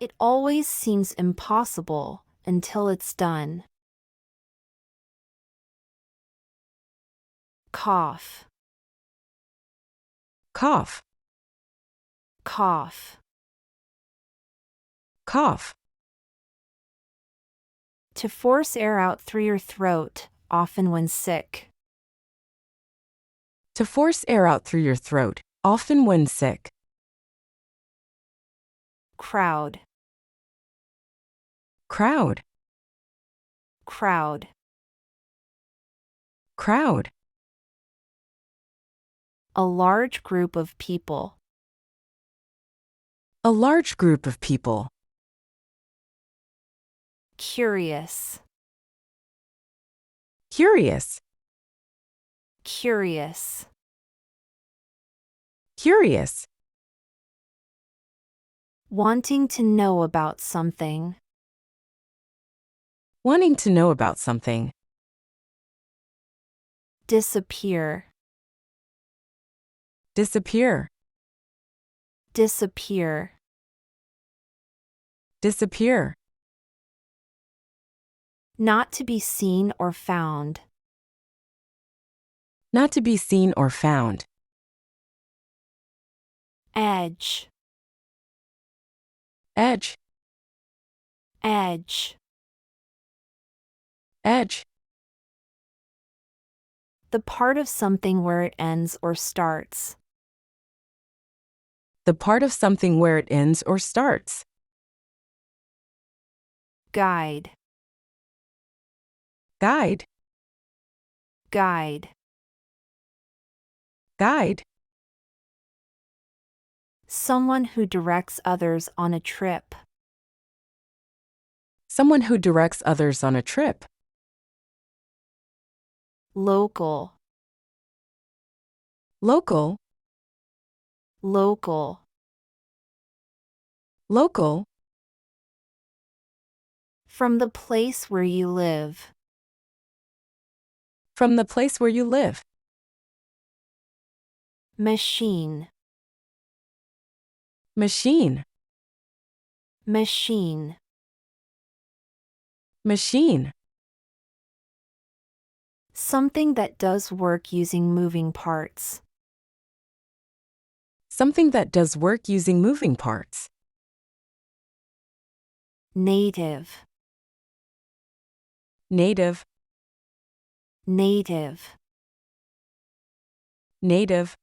It always seems impossible until it's done. Cough. Cough. Cough. Cough. To force air out through your throat, often when sick. To force air out through your throat, often when sick. Crowd. Crowd. Crowd. Crowd. A large group of people. A large group of people. Curious. Curious. Curious. Curious. Wanting to know about something. Wanting to know about something. Disappear. Disappear. Disappear. Disappear. Not to be seen or found. Not to be seen or found. Edge. Edge. Edge. Edge. The part of something where it ends or starts. The part of something where it ends or starts. Guide. Guide. Guide. Guide. Someone who directs others on a trip. Someone who directs others on a trip. Local. Local. Local. Local. From the place where you live. From the place where you live. Machine. Machine. Machine. Machine. Something that does work using moving parts. Something that does work using moving parts. Native. Native. Native. Native.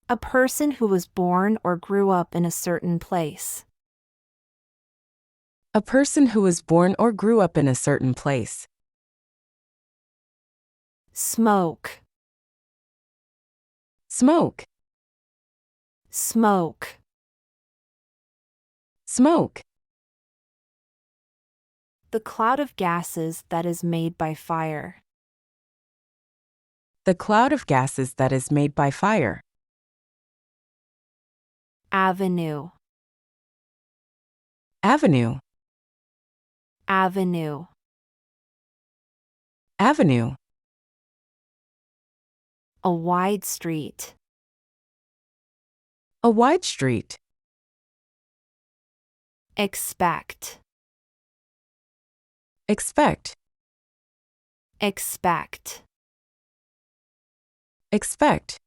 A person who was born or grew up in a certain place. A person who was born or grew up in a certain place. Smoke. Smoke. Smoke. Smoke. The cloud of gases that is made by fire. The cloud of gases that is made by fire. Avenue. Avenue. Avenue. Avenue. A wide street. A wide street. Expect. Expect. Expect. Expect.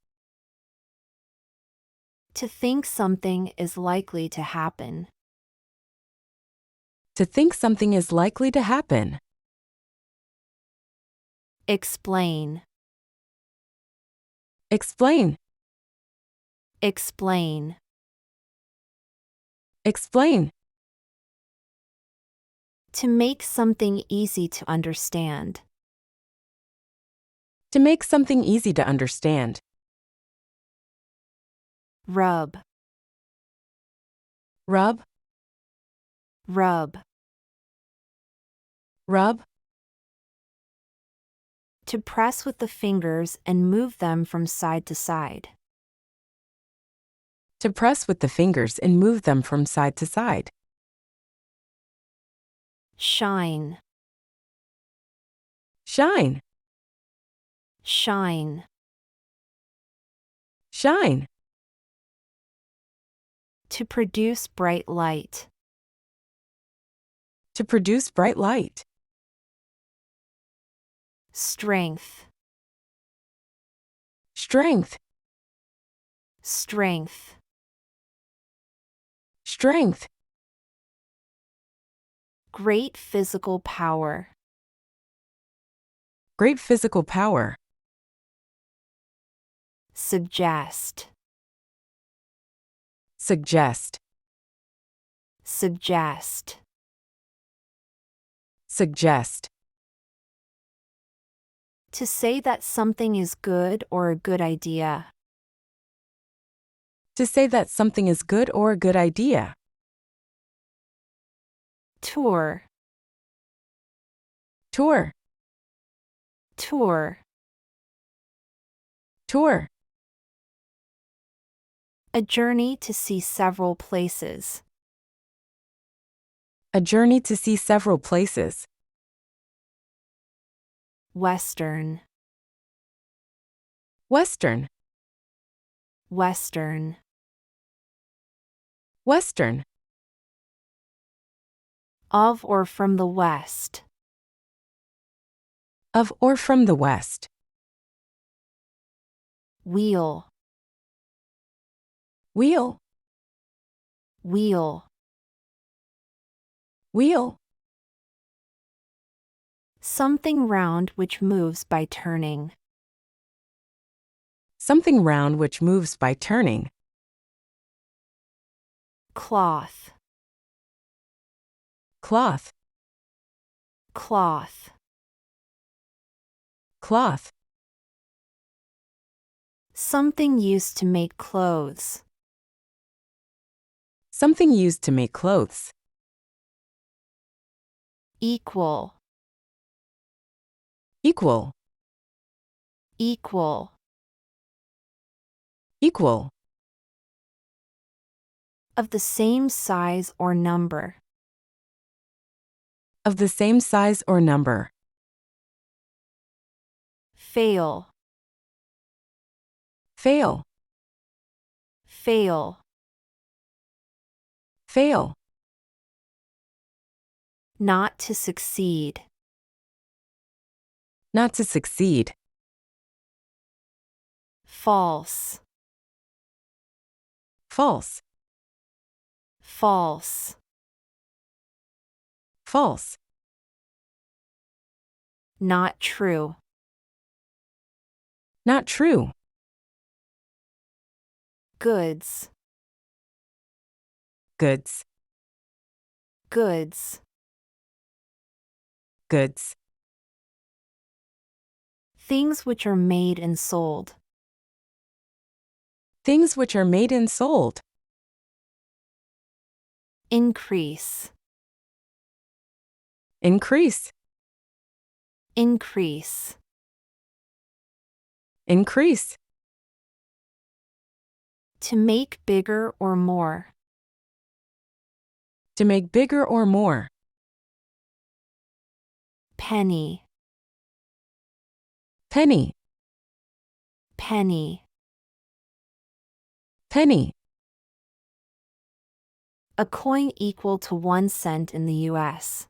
To think something is likely to happen. To think something is likely to happen. Explain. Explain. Explain. Explain. To make something easy to understand. To make something easy to understand. Rub. Rub. Rub. Rub. To press with the fingers and move them from side to side. To press with the fingers and move them from side to side. Shine. Shine. Shine. Shine. To produce bright light. To produce bright light. Strength. Strength. Strength. Strength. Great physical power. Great physical power. Suggest. Suggest. Suggest. Suggest. To say that something is good or a good idea. To say that something is good or a good idea. Tour. Tour. Tour. Tour. A journey to see several places. A journey to see several places. Western. Western. Western. Western. Of or from the West. Of or from the West. Wheel. Wheel. Wheel. Wheel. Something round which moves by turning. Something round which moves by turning. Cloth. Cloth. Cloth. Cloth. Something used to make clothes. Something used to make clothes. Equal. Equal. Equal. Equal. Of the same size or number. Of the same size or number. Fail. Fail. Fail. Fail. Not to succeed. Not to succeed. False. False. False. False. Not true. Not true. Goods. Goods. Goods. Goods. Things which are made and sold. Things which are made and sold. Increase. Increase. Increase. Increase. To make bigger or more. To make bigger or more. Penny. Penny. Penny. Penny. A coin equal to 1 cent in the U.S.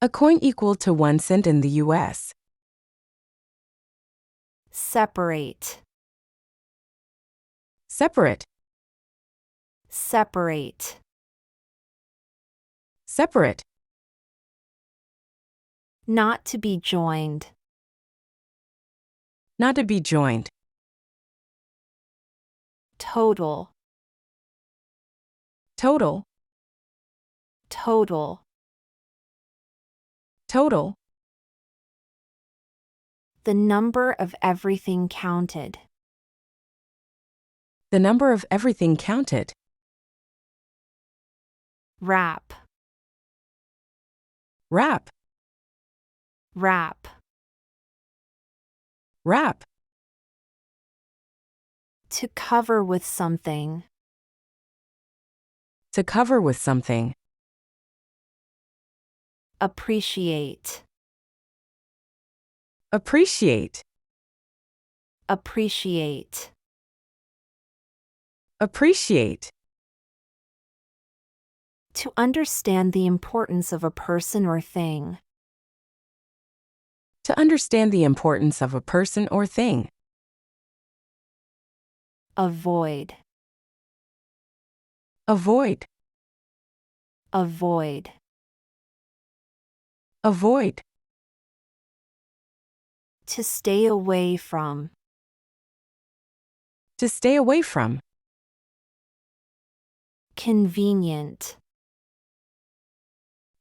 A coin equal to 1 cent in the U.S. Separate. Separate. Separate. Separate. Not to be joined. Not to be joined. Total. Total. Total. Total. The number of everything counted. The number of everything counted. Wrap. Wrap. Wrap. Wrap. To cover with something. To cover with something. Appreciate. Appreciate. Appreciate. Appreciate. To understand the importance of a person or thing. To understand the importance of a person or thing. Avoid. Avoid. Avoid. Avoid. To stay away from. To stay away from. Convenient.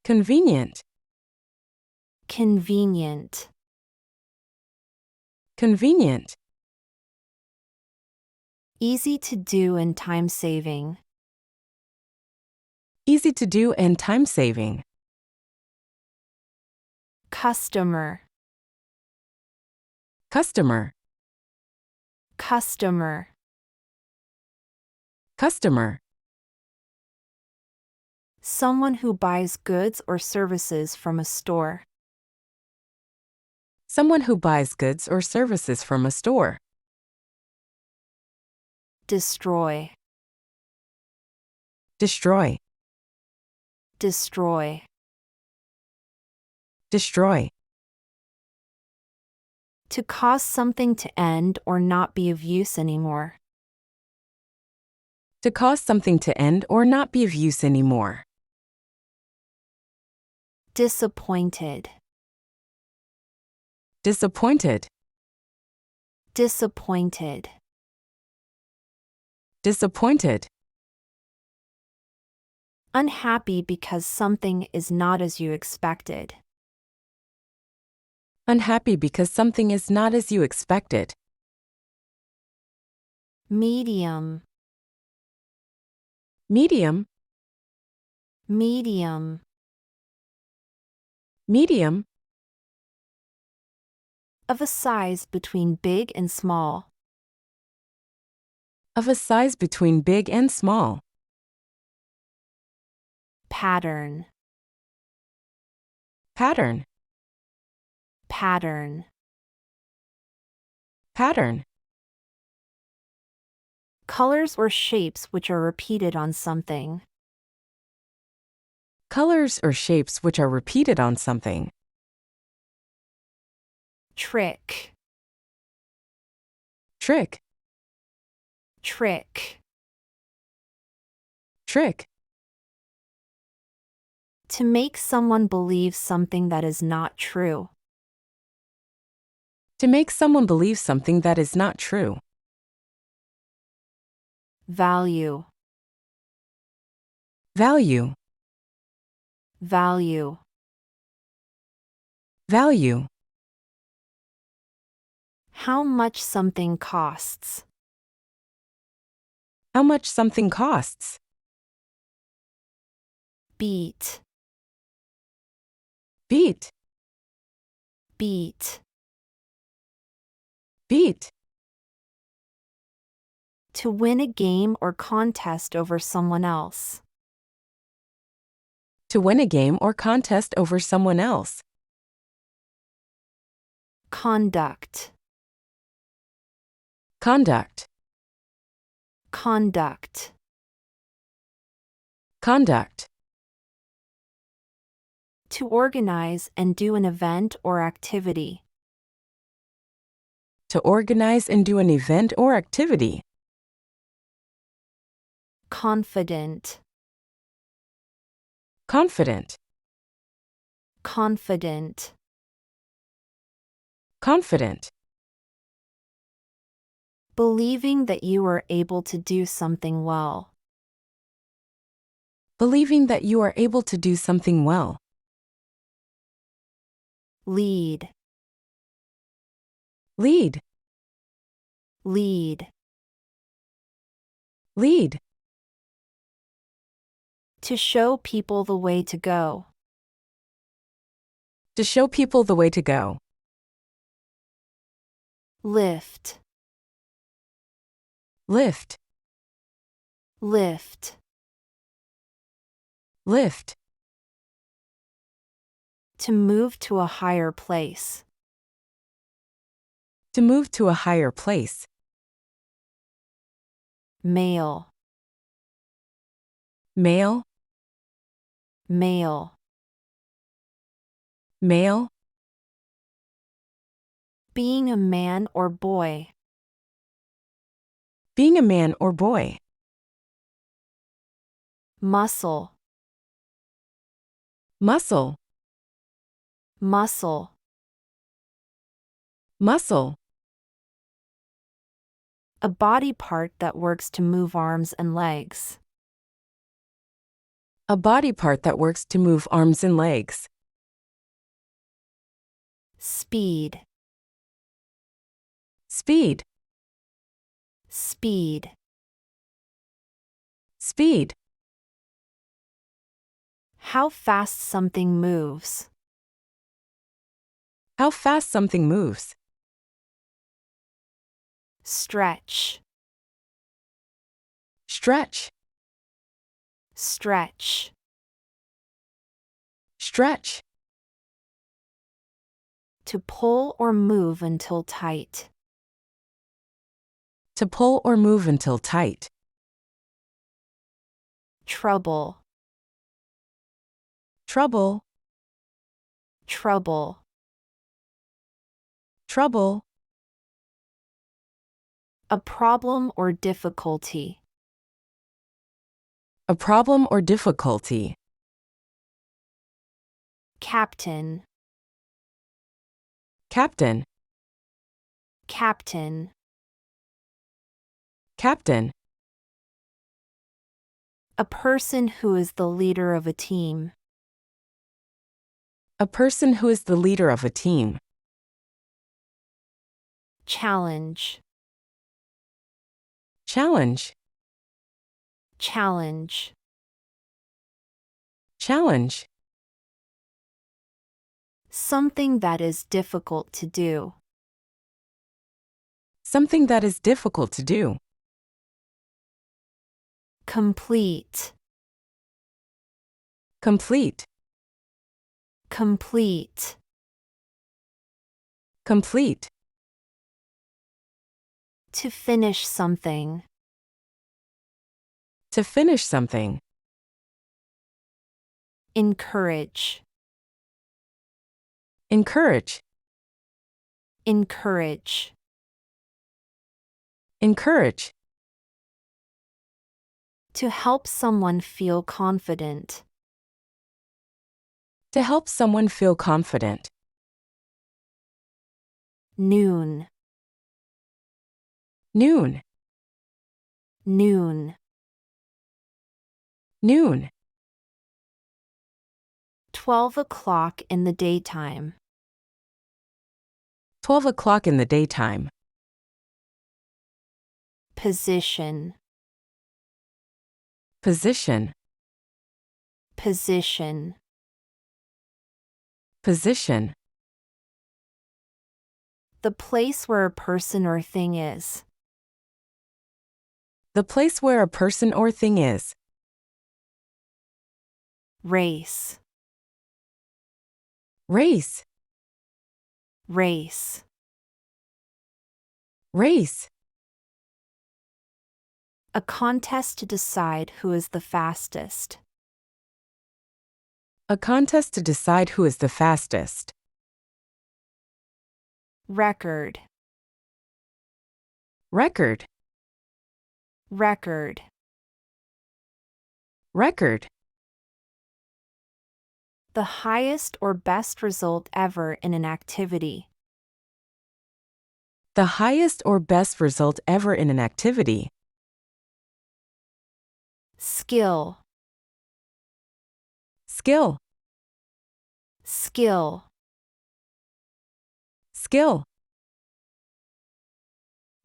Convenient. Convenient. Convenient. Easy to do and time-saving. Easy to do and time-saving. Customer. Customer. Customer. Customer. Someone who buys goods or services from a store. Someone who buys goods or services from a store. Destroy. Destroy. Destroy. Destroy. To cause something to end or not be of use anymore. To cause something to end or not be of use anymore. Disappointed. Disappointed. Disappointed. Disappointed. Unhappy because something is not as you expected. Unhappy because something is not as you expected. Medium. Medium. Medium. Medium. Of a size between big and small. Of a size between big and small. Pattern. Pattern. Pattern. Pattern. Colors or shapes which are repeated on something. Colors or shapes which are repeated on something. Trick. Trick. Trick. Trick. To make someone believe something that is not true. To make someone believe something that is not true. Value. Value. Value. Value. How much something costs. How much something costs. Beat. Beat. Beat. Beat. To win a game or contest over someone else. To win a game or contest over someone else. Conduct. Conduct. Conduct. Conduct. To organize and do an event or activity. To organize and do an event or activity. Confident. Confident. Confident. Confident. Believing that you are able to do something well. Believing that you are able to do something well. Lead. Lead. Lead. Lead. To show people the way to go. To show people the way to go. Lift. Lift. Lift. Lift. To move to a higher place. To move to a higher place. Male. Male, male. male, Being a man or boy. being a man or boy. Muscle, Muscle, muscle. muscle. A body part that works to move arms and legs. A body part that works to move arms and legs. Speed, Speed, speed. speed. How fast something moves. How fast something moves. Stretch, Stretch, stretch. stretch. To pull or move until tight. To pull or move until tight. Trouble, Trouble, trouble. trouble. A problem or difficulty. A problem or difficulty. Captain, Captain, captain. captain. A person who is the leader of a team. A person who is the leader of a team. Challenge, Challenge, challenge. challenge. Something that is difficult to do. Something that is difficult to do. Complete, Complete, complete. complete. To finish something. To finish something. Encourage, Encourage, encourage. encourage. To help someone feel confident. To help someone feel confident. Noon, Noon, noon. noon. 12 o'clock in the daytime. 12 o'clock in the daytime. Position, Position, position. position. The place where a person or thing is. The place where a person or thing is. Race, Race, race. race. A contest to decide who is the fastest. A contest to decide who is the fastest. Record, Record, record. record. The highest or best result ever in an activity. The highest or best result ever in an activity. Skill, Skill, skill. skill.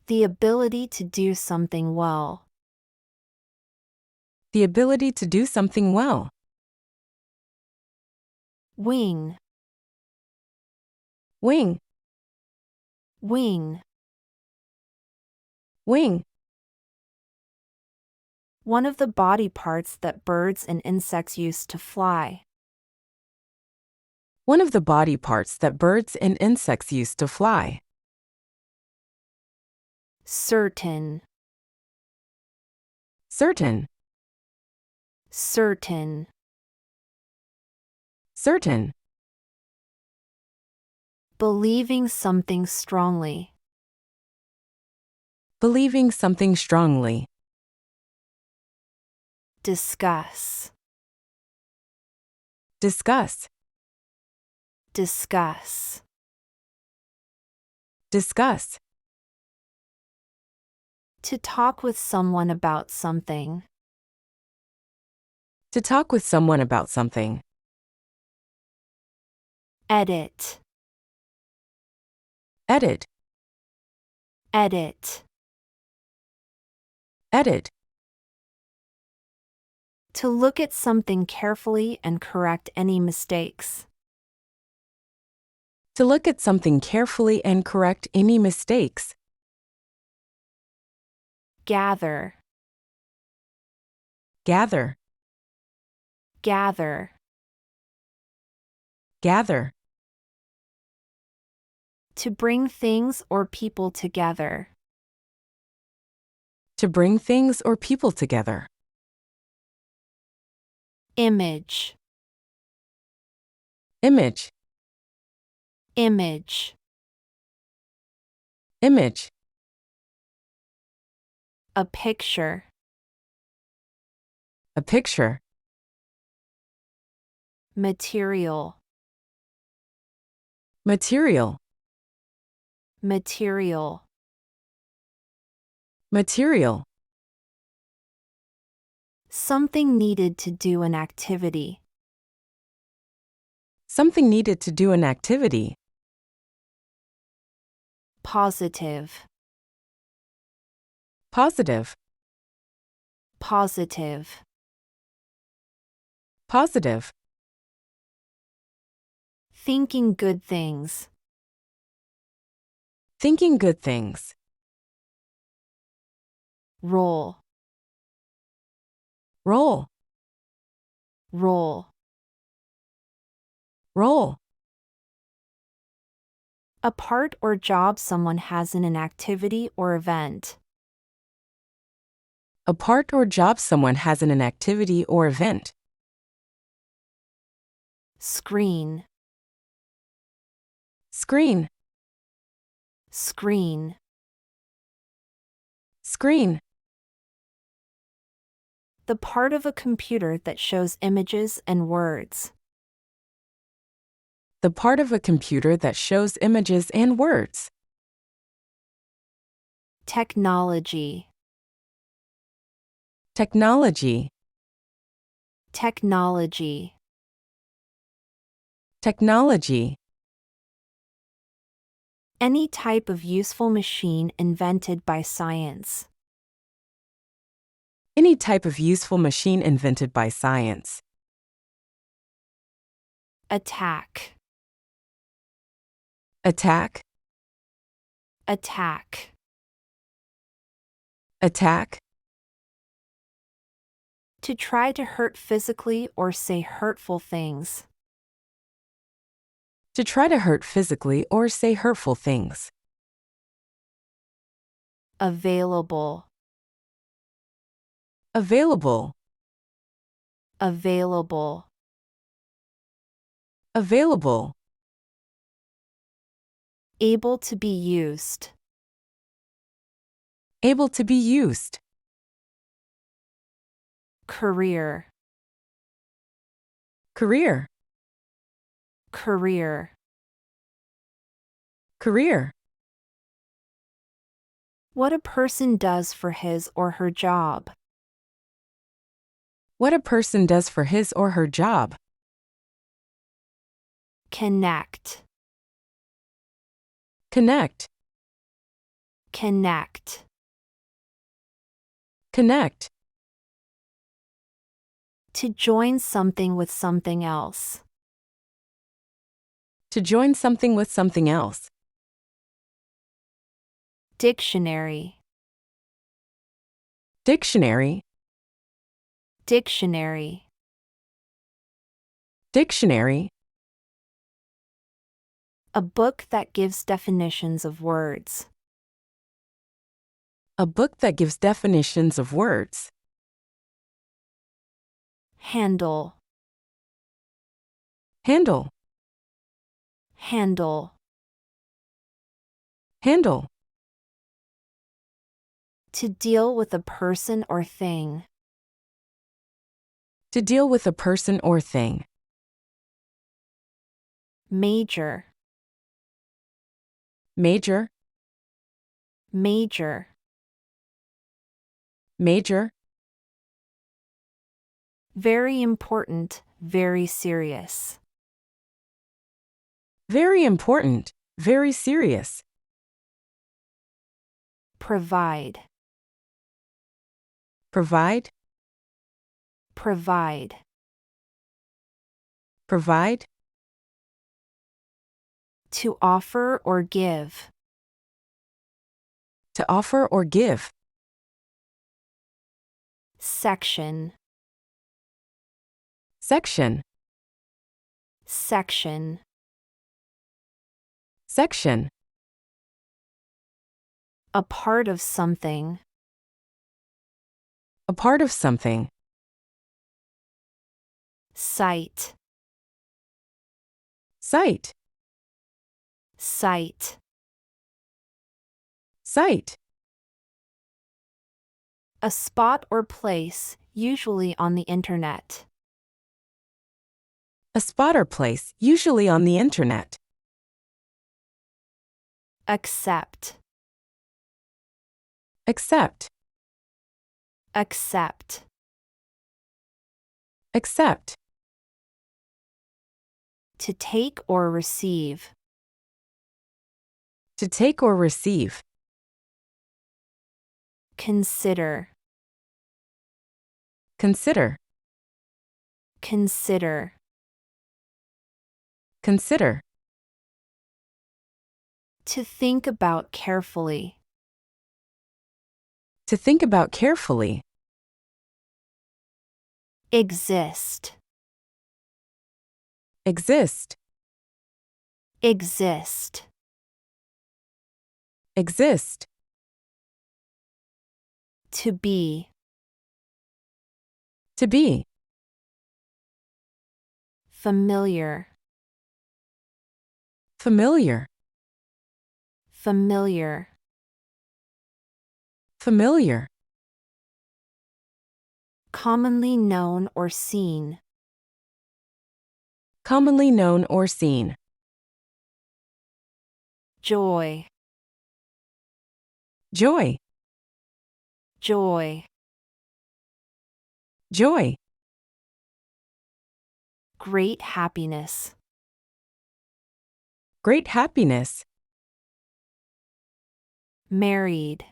The ability to do something well. The ability to do something well. Wing, Wing, wing. wing. One of the body parts that birds and insects use to fly. One of the body parts that birds and insects use to fly. Certain, Certain, certain, certain, believing something strongly, believing something strongly, discuss, discuss, discuss, discuss, to talk with someone about something, to talk with someone about something, edit, edit, edit, edit, to look at something carefully and correct any mistakes, to look at something carefully and correct any mistakes, gather, gather, gather, gather, to bring things or people together, to bring things or people together, image, image, image, image, a picture, a picture, material, material, material, material, something needed to do an activity, something needed to do an activity, positive, positive, positive, positive, thinking good things, thinking good things, roll, roll, roll, roll, a part or job someone has in an activity or event, a part or job someone has in an activity or event, screen, screen, screen, screen, the part of a computer that shows images and words, the part of a computer that shows images and words, technology, technology, technology, technology, any type of useful machine invented by science, any type of useful machine invented by science, attack, attack, attack, attack, to try to hurt physically or say hurtful things, to try to hurt physically or say hurtful things, available, available, available, available, able to be used, able to be used, career, career, career, career, what a person does for his or her job, what a person does for his or her job, connect, connect, connect, connect, to join something with something else, to join something with something else, dictionary, dictionary, dictionary, dictionary, a book that gives definitions of words, a book that gives definitions of words, handle, handle, handle. handle. To deal with a person or thing. To deal with a person or thing. Major, Major, major. major. Very important, very serious. Very important, very serious. Provide, Provide, provide. provide. To offer or give. To offer or give. Section, Section, section. section. A part of something. A part of something. Site, Site, site. site. A spot or place, usually on the internet. A spot or place, usually on the internet. Accept, Accept, accept. accept. To take or receive. To take or receive. Consider, Consider, consider. consider. To think about carefully. To think about carefully. Exist, Exist, exist. exist. To be, To be. familiar, Familiar, familiar. familiar. Commonly known or seen. Commonly known or seen. Joy, Joy, joy. joy. Great happiness. Great happiness. Married,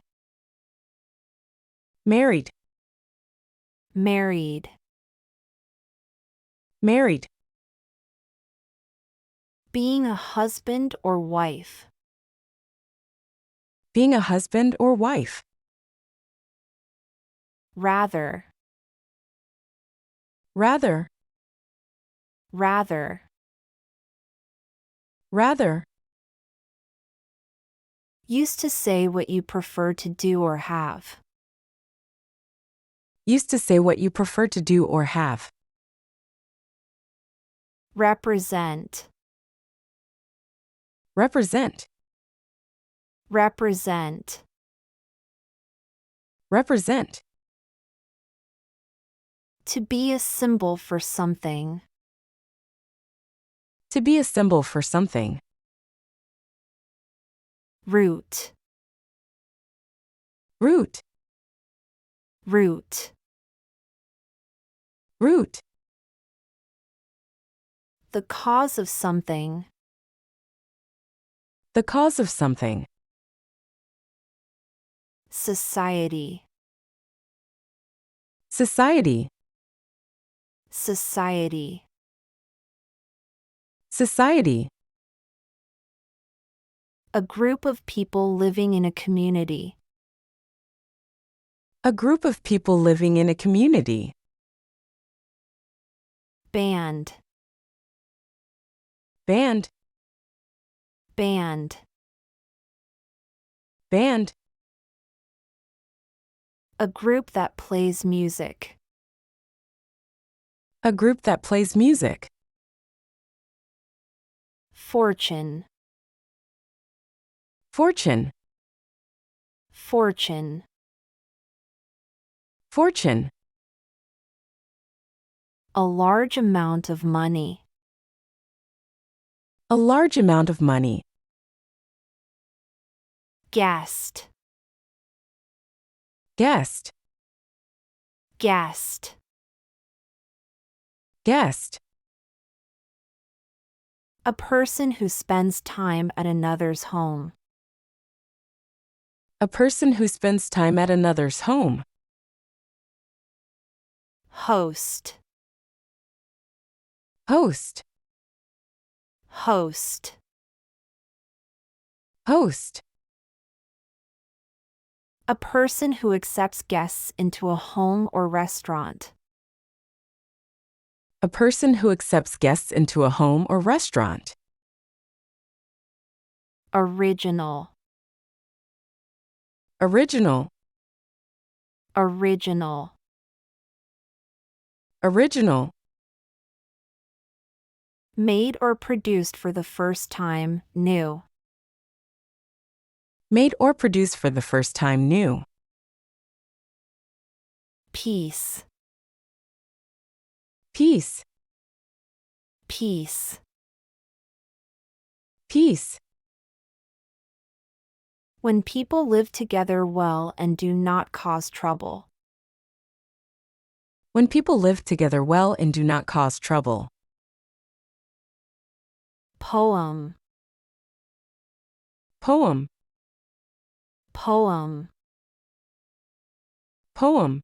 Married, married. married. Being a husband or wife. Being a husband or wife. Rather, Rather, rather. rather. Used to say what you prefer to do or have. Used to say what you prefer to do or have. Represent, Represent, represent. represent. To be a symbol for something. To be a symbol for something. Root, Root, root. root. The cause of something. The cause of something. Society, Society, society. society. A group of people living in a community. A group of people living in a community. Band, Band, band. band. A group that plays music. A group that plays music. Fortune. Fortune. Fortune. Fortune. A large amount of money. A large amount of money. Guest. Guest. Guest. Guest. A person who spends time at another's home. A person who spends time at another's home. Host. Host. Host. Host. A person who accepts guests into a home or restaurant. A person who accepts guests into a home or restaurant. Original. Original. Original. Original. Made or produced for the first time, new. Made or produced for the first time, new. Piece. Piece. Peace. Peace. When people live together well and do not cause trouble. When people live together well and do not cause trouble. Poem. Poem. Poem. Poem.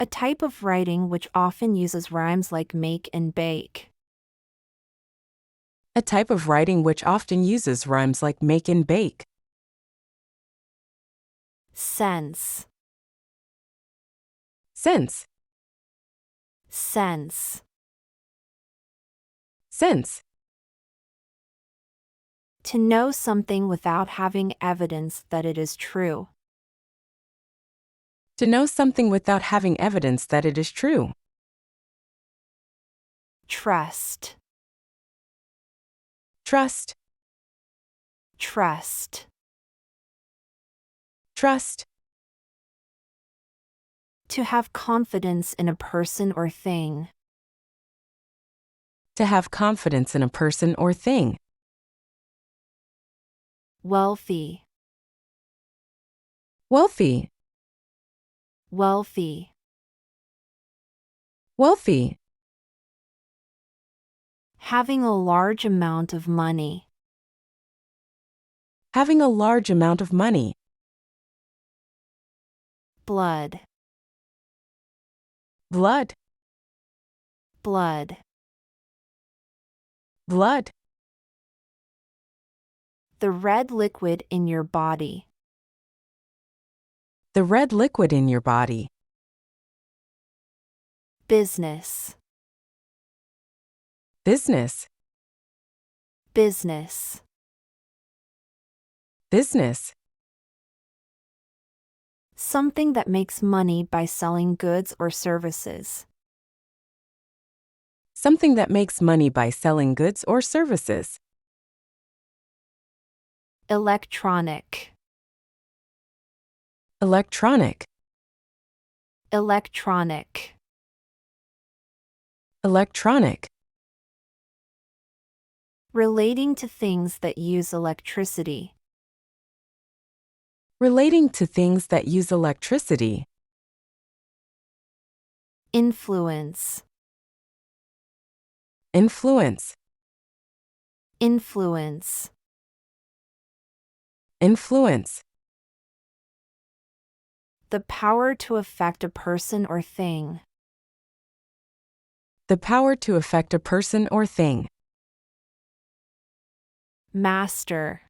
A type of writing which often uses rhymes like make and bake. A type of writing which often uses rhymes like make and bake. Sense. Sense. Sense. Sense. To know something without having evidence that it is true. To know something without having evidence that it is true. Trust. Trust. Trust. Trust. To have confidence in a person or thing. To have confidence in a person or thing. Wealthy. Wealthy. Wealthy. Wealthy. Having a large amount of money. Having a large amount of money. Blood. Blood. Blood. Blood. The red liquid in your body. The red liquid in your body. Business. Business. Business. Business. Something that makes money by selling goods or services. Something that makes money by selling goods or services. Electronic. Electronic. Electronic. Electronic. Relating to things that use electricity. Relating to things that use electricity. Influence. Influence. Influence. Influence. The power to affect a person or thing. The power to affect a person or thing. Master.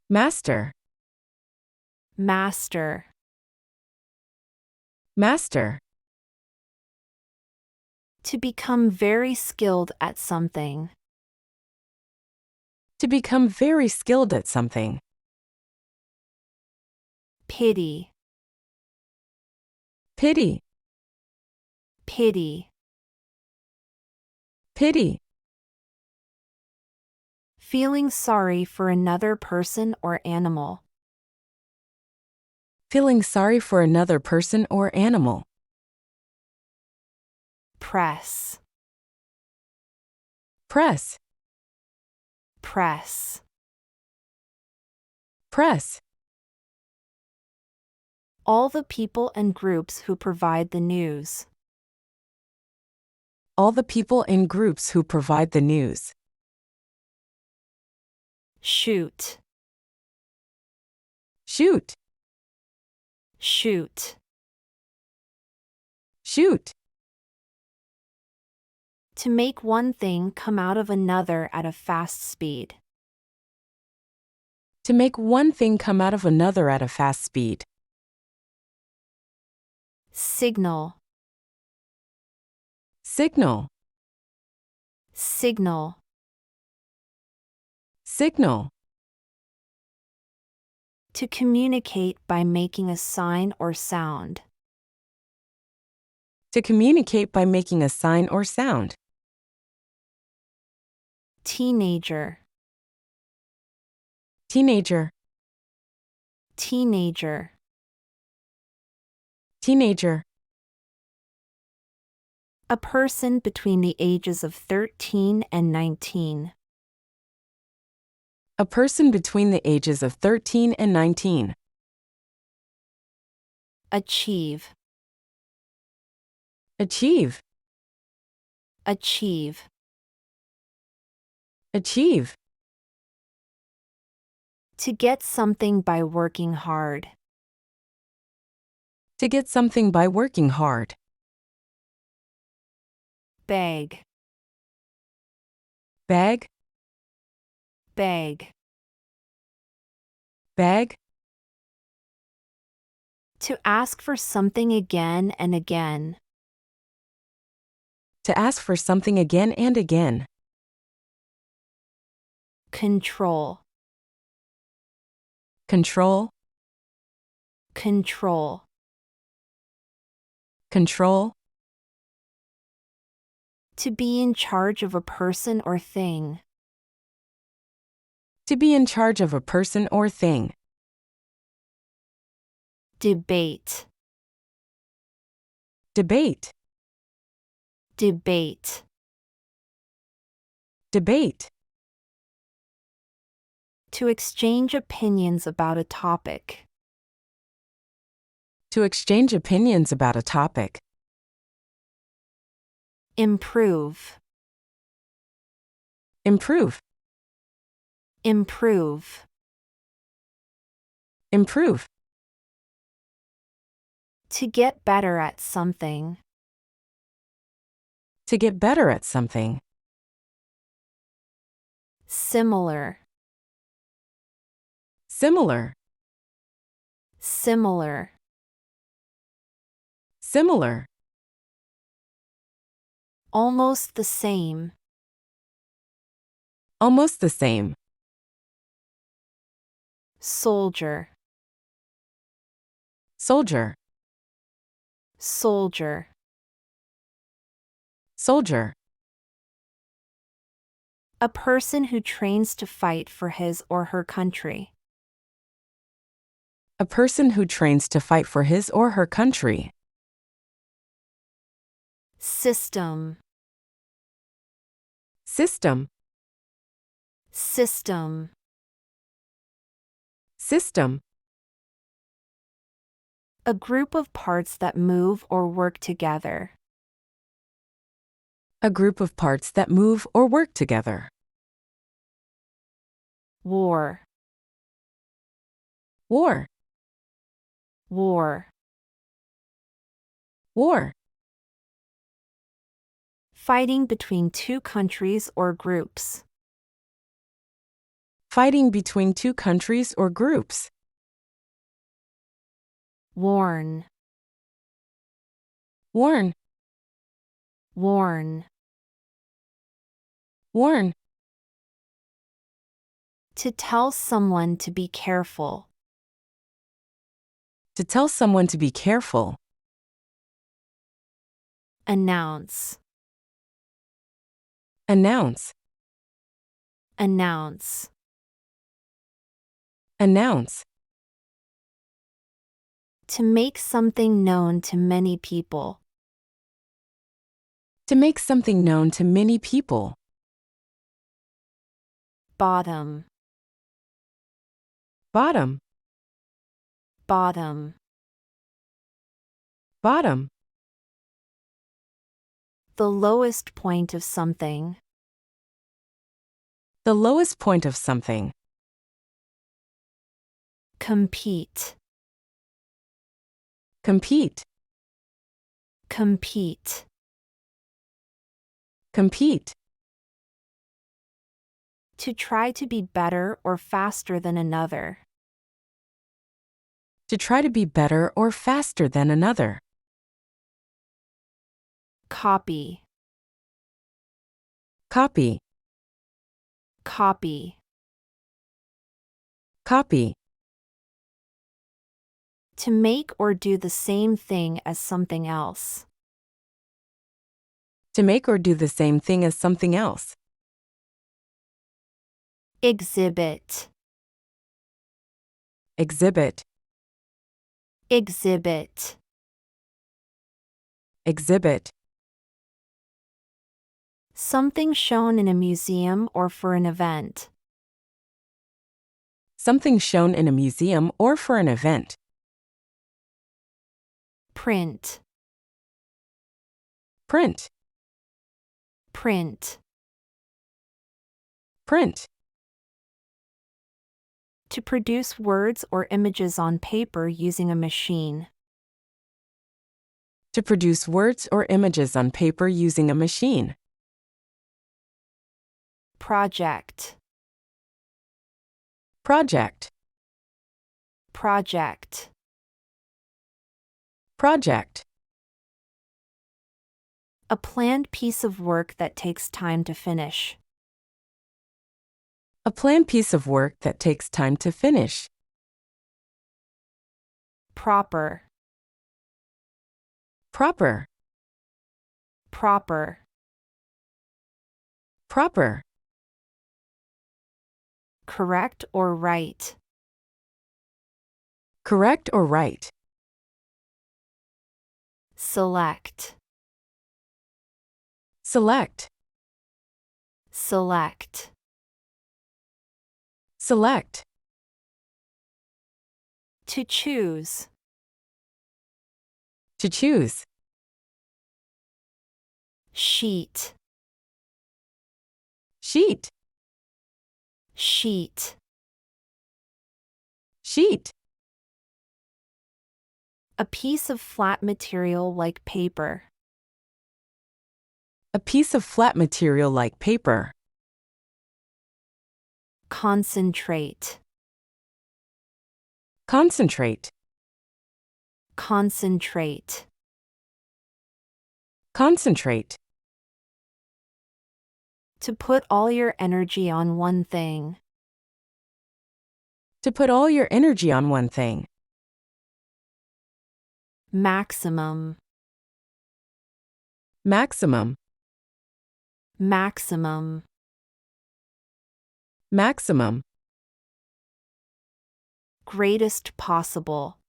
Master. Master. Master. To become very skilled at something. To become very skilled at something. Pity. Pity. Pity. Pity. Feeling sorry for another person or animal. Feeling sorry for another person or animal. Press. Press. Press. Press. All the people and groups who provide the news. All the people and groups who provide the news. Shoot. Shoot. Shoot. Shoot. To make one thing come out of another at a fast speed. To make one thing come out of another at a fast speed. Signal. Signal. Signal. Signal. To communicate by making a sign or sound. To communicate by making a sign or sound. Teenager. Teenager. Teenager. Teenager. A person between the ages of 13 and 19. A person between the ages of 13 and 19. Achieve. Achieve. Achieve. Achieve. To get something by working hard. To get something by working hard. Beg. Beg. Beg. Beg. To ask for something again and again. To ask for something again and again. Control. Control. Control. Control. To be in charge of a person or thing. To be in charge of a person or thing. Debate. Debate. Debate. Debate. To exchange opinions about a topic. To exchange opinions about a topic. Improve. Improve. Improve. Improve. To get better at something. To get better at something. Similar. Similar. Similar. Similar. Almost the same. Almost the same. Soldier. Soldier. Soldier. Soldier. A person who trains to fight for his or her country. A person who trains to fight for his or her country. System. System. System. System. A group of parts that move or work together. A group of parts that move or work together. War. War. War. War. Fighting between two countries or groups. Fighting between two countries or groups. Warn. Warn. Warn. Warn. To tell someone to be careful. To tell someone to be careful. Announce. Announce. Announce. Announce. To make something known to many people. To make something known to many people. Bottom. Bottom. Bottom. Bottom. The lowest point of something. The lowest point of something. Compete. Compete. Compete. Compete. To try to be better or faster than another. To try to be better or faster than another. Copy. Copy. Copy. Copy. To make or do the same thing as something else. To make or do the same thing as something else. Exhibit. Exhibit. Exhibit. Exhibit. Something shown in a museum or for an event. Something shown in a museum or for an event. Print. Print. Print. Print. To produce words or images on paper using a machine. To produce words or images on paper using a machine. Project. Project. Project. Project. A planned piece of work that takes time to finish. A planned piece of work that takes time to finish. Proper. Proper. Proper. Proper. Correct or right. Correct or right. Select. Select. Select. Select. To choose. To choose. Sheet. Sheet. Sheet. Sheet. A piece of flat material like paper. A piece of flat material like paper. Concentrate. Concentrate. Concentrate. Concentrate. To put all your energy on one thing. To put all your energy on one thing. Maximum. Maximum. Maximum. Maximum. Greatest possible.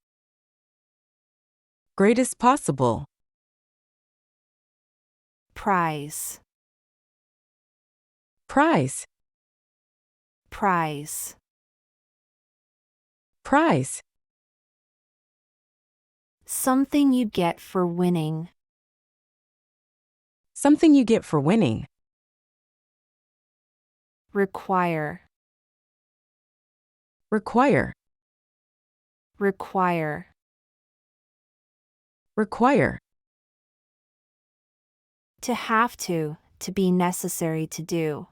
Greatest possible. Prize. Prize. Prize. Prize. Something you get for winning. Something you get for winning. Require. Require. Require. Require. To have to be necessary to do.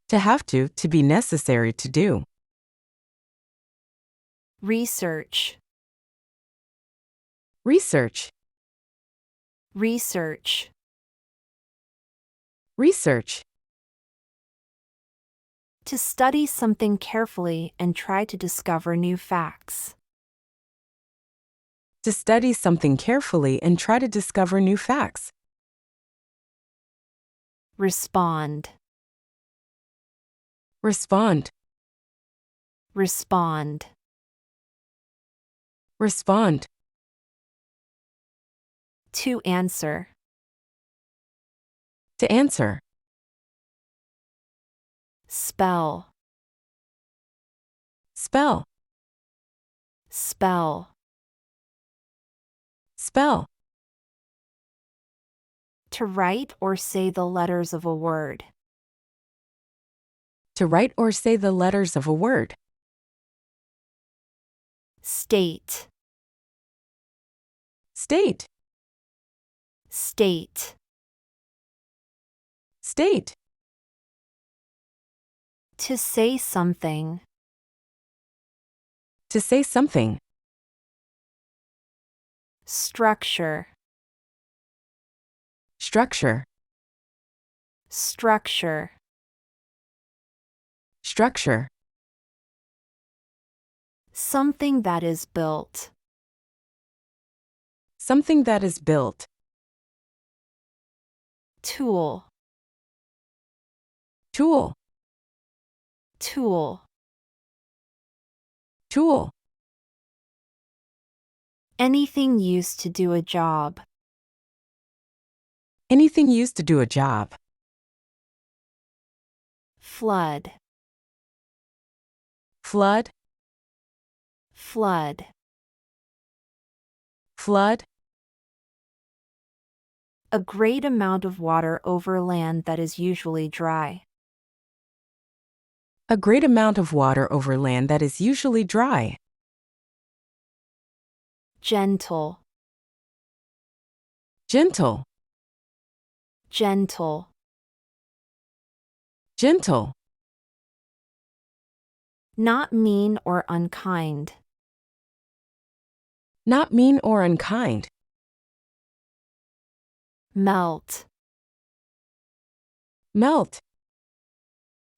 To have to be necessary to do. Research. Research. Research. Research. To study something carefully and try to discover new facts. To study something carefully and try to discover new facts. Respond. Respond. Respond. Respond. To answer. To answer. Spell. Spell. Spell. Spell. To write or say the letters of a word. To write or say the letters of a word. State. State. State. State. To say something. To say something. Structure. Structure. Structure. Structure. Something that is built. Something that is built. Tool. Tool. Tool. Tool. Anything used to do a job. Anything used to do a job. Flood. Flood. Flood. Flood. A great amount of water over land that is usually dry. A great amount of water over land that is usually dry. Gentle. Gentle. Gentle. Gentle. Not mean or unkind. Not mean or unkind. Melt. Melt.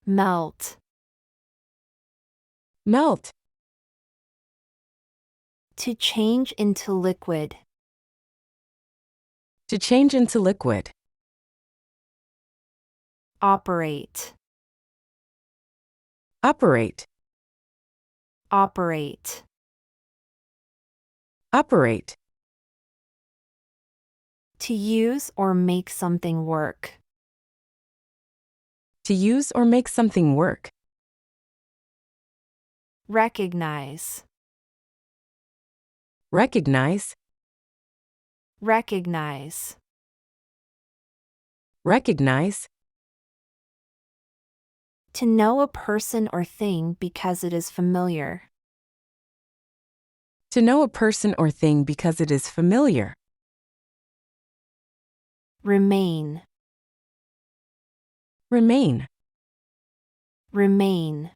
Melt. Melt. To change into liquid. To change into liquid. Operate. Operate. Operate. Operate. To use or make something work. To use or make something work. Recognize. Recognize. Recognize. Recognize. To know a person or thing because it is familiar. To know a person or thing because it is familiar. Remain. Remain. Remain.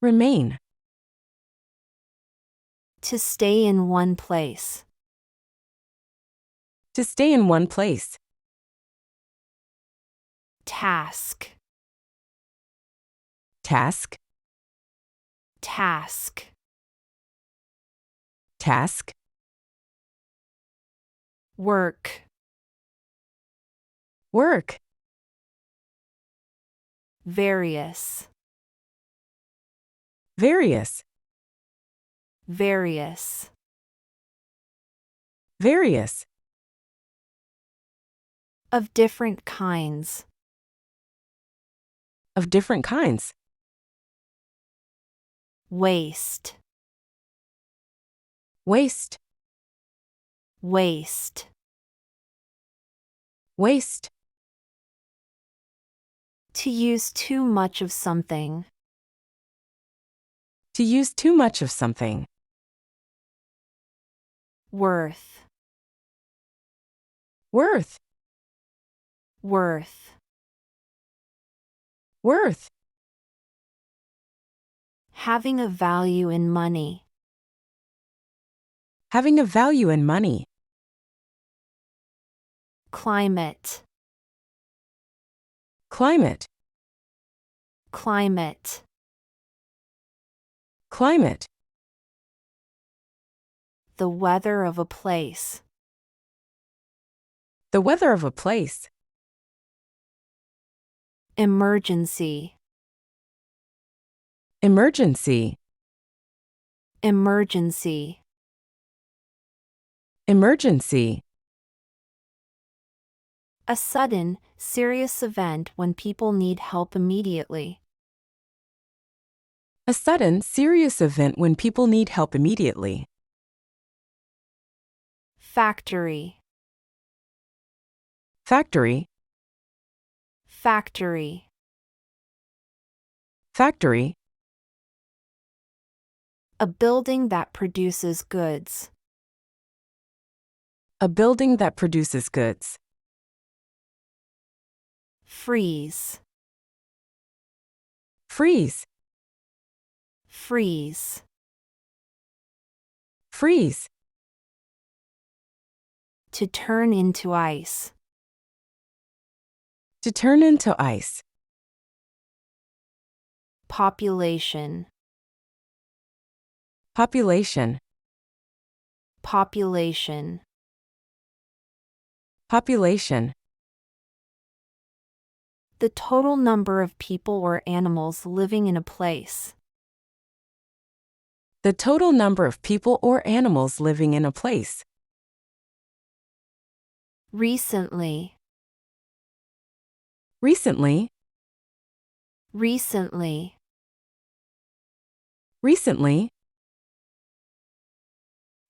Remain. To stay in one place. To stay in one place. Task. Task. Task. Task. Work. Work. Various. Various. Various. Various. Of different kinds. Of different kinds. Waste. Waste. Waste. Waste. To use too much of something. To use too much of something. Worth. Worth. Worth. Worth. Having a value in money. Having a value in money. Climate. Climate. Climate. Climate. The weather of a place. The weather of a place. Emergency. Emergency. Emergency. Emergency. A sudden, serious event when people need help immediately. A sudden, serious event when people need help immediately. Factory. Factory. Factory. Factory. A building that produces goods. A building that produces goods. Freeze. Freeze. Freeze. Freeze. To turn into ice. To turn into ice. Population. Population. Population. Population. The total number of people or animals living in a place. The total number of people or animals living in a place. Recently. Recently. Recently. Recently.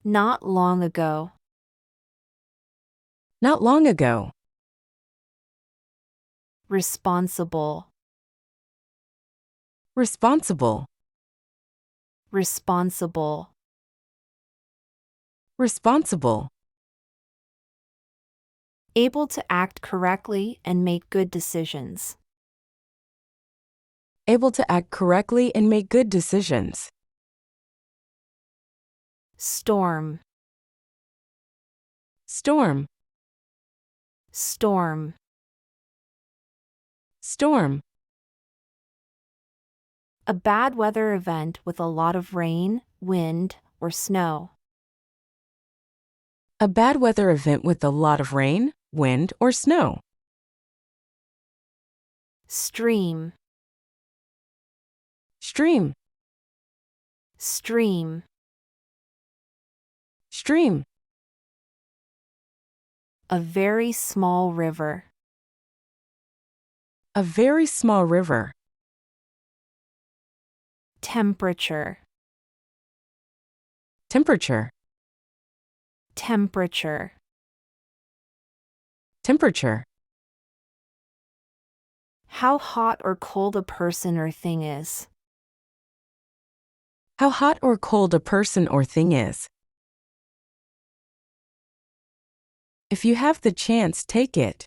Not long ago. Not long ago. Responsible. Responsible. Responsible. Responsible. Able to act correctly and make good decisions. Able to act correctly and make good decisions. Storm. Storm. Storm. Storm. A bad weather event with a lot of rain, wind, or snow. A bad weather event with a lot of rain, wind, or snow. Stream. Stream. Stream. Stream. A very small river. A very small river. Temperature. Temperature. Temperature. Temperature. How hot or cold a person or thing is. How hot or cold a person or thing is. If you have the chance, take it.